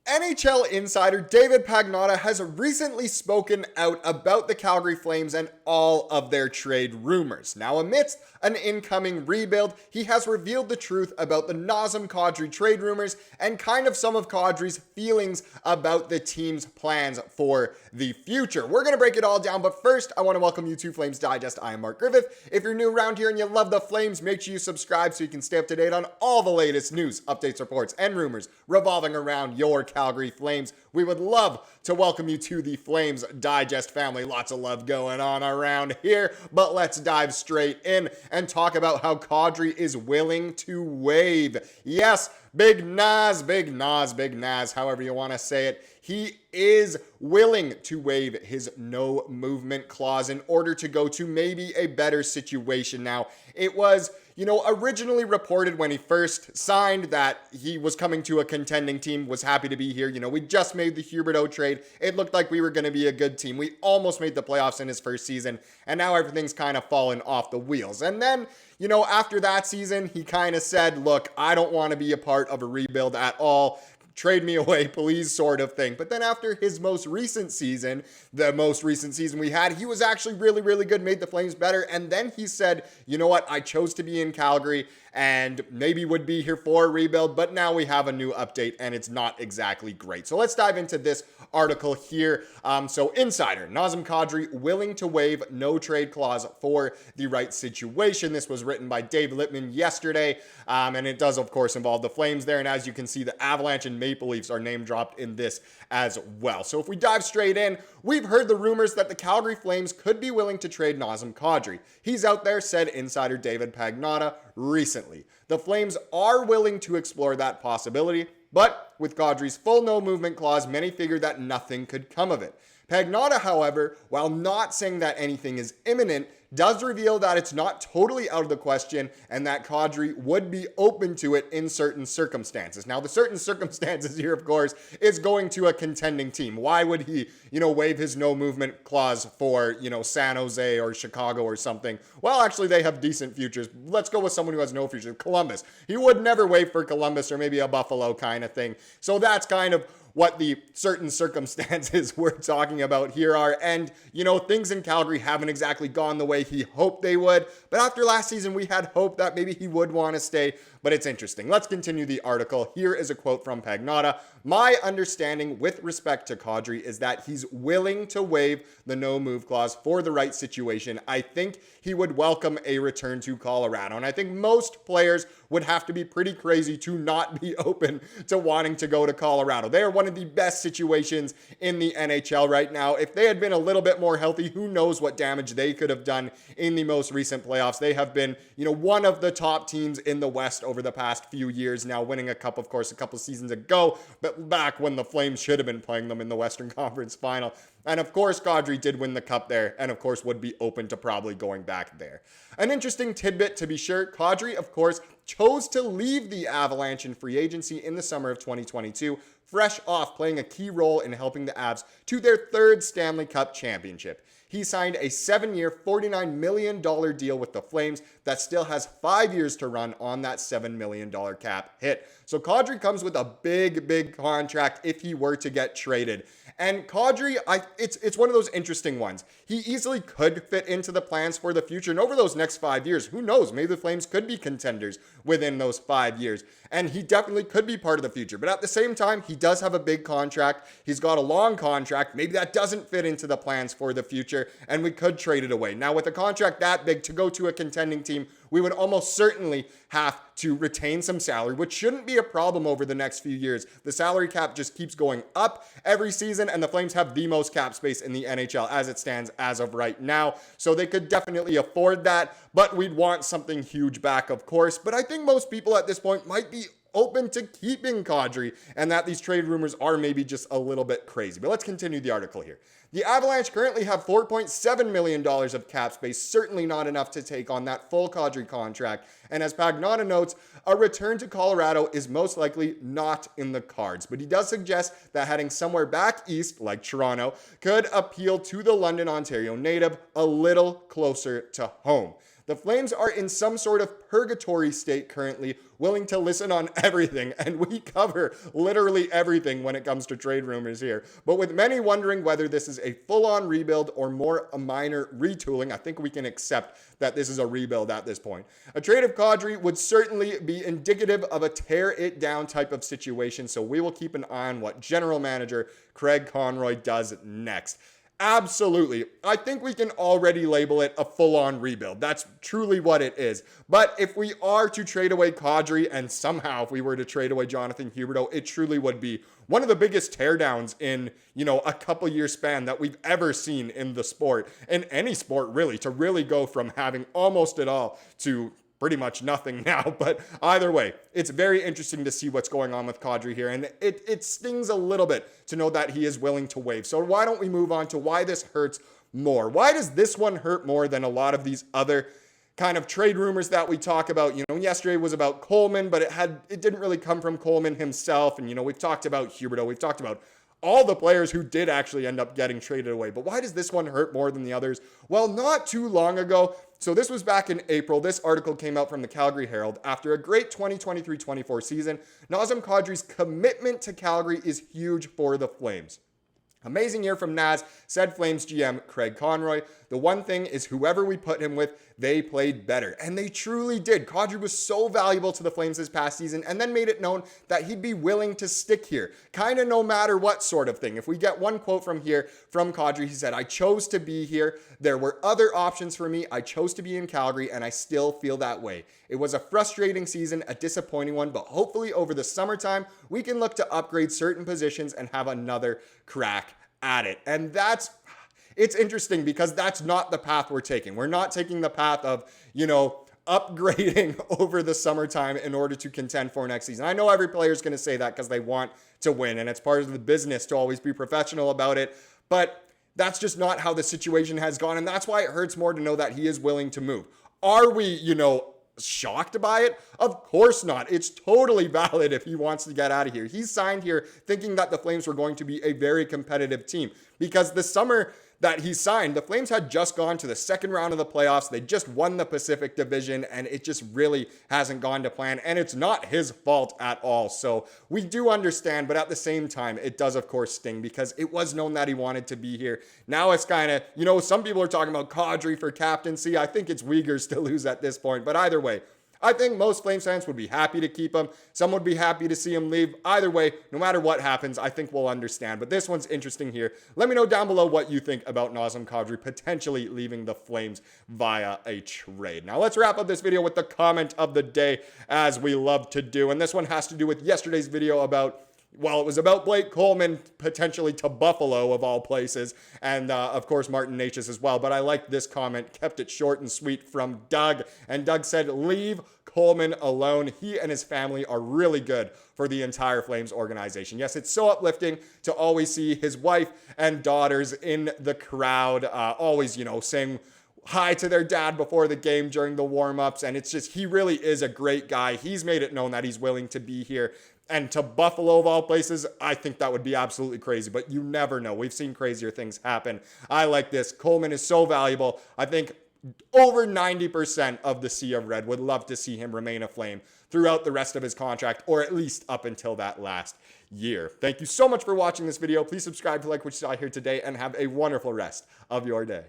NHL Insider David Pagnotta has recently spoken out about the Calgary Flames and all of their trade rumors. Now, amidst an incoming rebuild, he has revealed the truth about the Nazem Kadri trade rumors and kind of some of Kadri's feelings about the team's plans for the future. We're going to break it all down, but first, I want to welcome you to Flames Digest. I am Mark Griffith. If you're new around here and you love the Flames, make sure you subscribe so you can stay up to date on all the latest news, updates, reports, and rumors revolving around your Calgary Flames. We would love to welcome you to the Flames Digest family. Lots of love going on around here, but let's dive straight in and talk about how Kadri is willing to waive. Yes, Big Naz, however you want to say it. He is willing to waive his no movement clause in order to go to maybe a better situation. Now, it was, originally reported when he first signed that he was coming to a contending team, was happy to be here. We just made the Huberdeau trade. It looked like we were going to be a good team. We almost made the playoffs in his first season, and now everything's kind of fallen off the wheels. And then, after that season, he kind of said, look, I don't want to be a part of a rebuild at all. Trade me away, please, sort of thing. But then after his most recent season, the most recent season we had, he was actually really, really good, made the Flames better. And then he said, you know what, I chose to be in Calgary and maybe would be here for a rebuild, but now we have a new update and it's not exactly great. So let's dive into this article here. So Insider, Nazem Kadri willing to waive no trade clause for the right situation. This was written by Dave Littman yesterday, and it does, of course, involve the Flames there. And as you can see, the Avalanche and Maple Leafs are name dropped in this as well. So if we dive straight in, we've heard the rumors that the Calgary Flames could be willing to trade Nazem Kadri. He's out there, said Insider David Pagnotta recently. The Flames are willing to explore that possibility, but with Kadri's full no movement clause, many figured that nothing could come of it. Pagnotta, however, while not saying that anything is imminent, does reveal that it's not totally out of the question and that Kadri would be open to it in certain circumstances. Now, the certain circumstances here, of course, is going to a contending team. Why would he, waive his no movement clause for, San Jose or Chicago or something? Well, actually, they have decent futures. Let's go with someone who has no future. Columbus. He would never waive for Columbus or maybe a Buffalo kind of thing. So that's kind of what the certain circumstances we're talking about here are. And, things in Calgary haven't exactly gone the way he hoped they would. But after last season, we had hope that maybe he would want to stay. But it's interesting. Let's continue the article. Here is a quote from Pagnotta. My understanding with respect to Kadri is that he's willing to waive the no move clause for the right situation. I think he would welcome a return to Colorado. And I think most players would have to be pretty crazy to not be open to wanting to go to Colorado. They are one of the best situations in the NHL right now. If they had been a little bit more healthy, who knows what damage they could have done in the most recent playoffs. They have been, one of the top teams in the West over the past few years now, winning a cup, of course, a couple seasons ago, but back when the Flames should have been playing them in the Western Conference Final. And of course, Kadri did win the cup there, and of course would be open to probably going back there. An interesting tidbit to be sure, Kadri, of course, chose to leave the Avalanche in free agency in the summer of 2022, fresh off playing a key role in helping the Avs to their third Stanley Cup championship. He signed a 7-year, $49 million deal with the Flames that still has 5 years to run on that $7 million cap hit. So Kadri comes with a big contract if he were to get traded. And Kadri, it's one of those interesting ones. He easily could fit into the plans for the future. And over those next 5 years, who knows? Maybe the Flames could be contenders within those 5 years. And he definitely could be part of the future. But at the same time, he does have a big contract. He's got a long contract. Maybe that doesn't fit into the plans for the future, and we could trade it away. Now, with a contract that big to go to a contending team, we would almost certainly have to retain some salary, which shouldn't be a problem over the next few years. The salary cap just keeps going up every season, and the Flames have the most cap space in the NHL as it stands as of right now. So they could definitely afford that, but we'd want something huge back, of course. But I think most people at this point might be open to keeping Kadri, and that these trade rumors are maybe just a little bit crazy. But let's continue the article here. The Avalanche currently have $4.7 million of cap space, certainly not enough to take on that full Kadri contract. And as Pagnotta notes, a return to Colorado is most likely not in the cards. But he does suggest that heading somewhere back east, like Toronto, could appeal to the London, Ontario native a little closer to home. The Flames are in some sort of purgatory state currently, willing to listen on everything, and we cover literally everything when it comes to trade rumors here. But with many wondering whether this is a full-on rebuild or more a minor retooling, I think we can accept that this is a rebuild at this point. A trade of Kadri would certainly be indicative of a tear-it-down type of situation, so we will keep an eye on what general manager Craig Conroy does next. Absolutely. I think we can already label it a full-on rebuild. That's truly what it is. But if we are to trade away Kadri, and somehow if we were to trade away Jonathan Huberdeau, it truly would be one of the biggest teardowns in, a couple year span that we've ever seen in the sport, in any sport really, to really go from having almost it all to pretty much nothing now. But either way, it's very interesting to see what's going on with Kadri here. And it stings a little bit to know that he is willing to waive. So why don't we move on to why this hurts more? Why does this one hurt more than a lot of these other kind of trade rumors that we talk about? Yesterday was about Coleman, but it didn't really come from Coleman himself. And, we've talked about Huberdeau. We've talked about all the players who did actually end up getting traded away. But why does this one hurt more than the others? Well, not too long ago, so this was back in April, this article came out from the Calgary Herald. After a great 2023-24 season, Nazem Kadri's commitment to Calgary is huge for the Flames. Amazing year from Naz, said Flames GM Craig Conroy. The one thing is whoever we put him with, they played better. And they truly did. Kadri was so valuable to the Flames this past season and then made it known that he'd be willing to stick here. Kind of no matter what sort of thing. If we get one quote from Kadri, he said, "I chose to be here. There were other options for me. I chose to be in Calgary and I still feel that way. It was a frustrating season, a disappointing one, but hopefully over the summertime, we can look to upgrade certain positions and have another crack at it." And it's interesting because that's not the path we're taking. We're not taking the path of, upgrading over the summertime in order to contend for next season. I know every player is going to say that because they want to win, and it's part of the business to always be professional about it. But that's just not how the situation has gone, and that's why it hurts more to know that he is willing to move. Are we, shocked by it? Of course not. It's totally valid if he wants to get out of here. He signed here thinking that the Flames were going to be a very competitive team because the summer that he signed, the Flames had just gone to the second round of the playoffs. They just won the Pacific Division, and it just really hasn't gone to plan, and it's not his fault at all. So we do understand, but at the same time, it does, of course, sting because it was known that he wanted to be here. Now it's kind of, some people are talking about Kadri for captaincy. I think it's Weegar to lose at this point, but either way, I think most Flames fans would be happy to keep him. Some would be happy to see him leave. Either way, no matter what happens, I think we'll understand. But this one's interesting here. Let me know down below what you think about Nazem Kadri potentially leaving the Flames via a trade. Now let's wrap up this video with the comment of the day, as we love to do. And this one has to do with yesterday's video about, well, it was about Blake Coleman potentially to Buffalo of all places, and of course Martin Necas as well. But I liked this comment, kept it short and sweet, from Doug. And Doug said, "Leave Coleman alone. He and his family are really good for the entire Flames organization." Yes, it's so uplifting to always see his wife and daughters in the crowd, always, saying hi to their dad before the game during the warm-ups. And it's just, he really is a great guy. He's made it known that he's willing to be here. And to Buffalo of all places, I think that would be absolutely crazy, but you never know. We've seen crazier things happen. I like this. Coleman is so valuable. I think over 90% of the Sea of Red would love to see him remain a Flame throughout the rest of his contract, or at least up until that last year. Thank you so much for watching this video. Please subscribe to like what you saw here today, and have a wonderful rest of your day.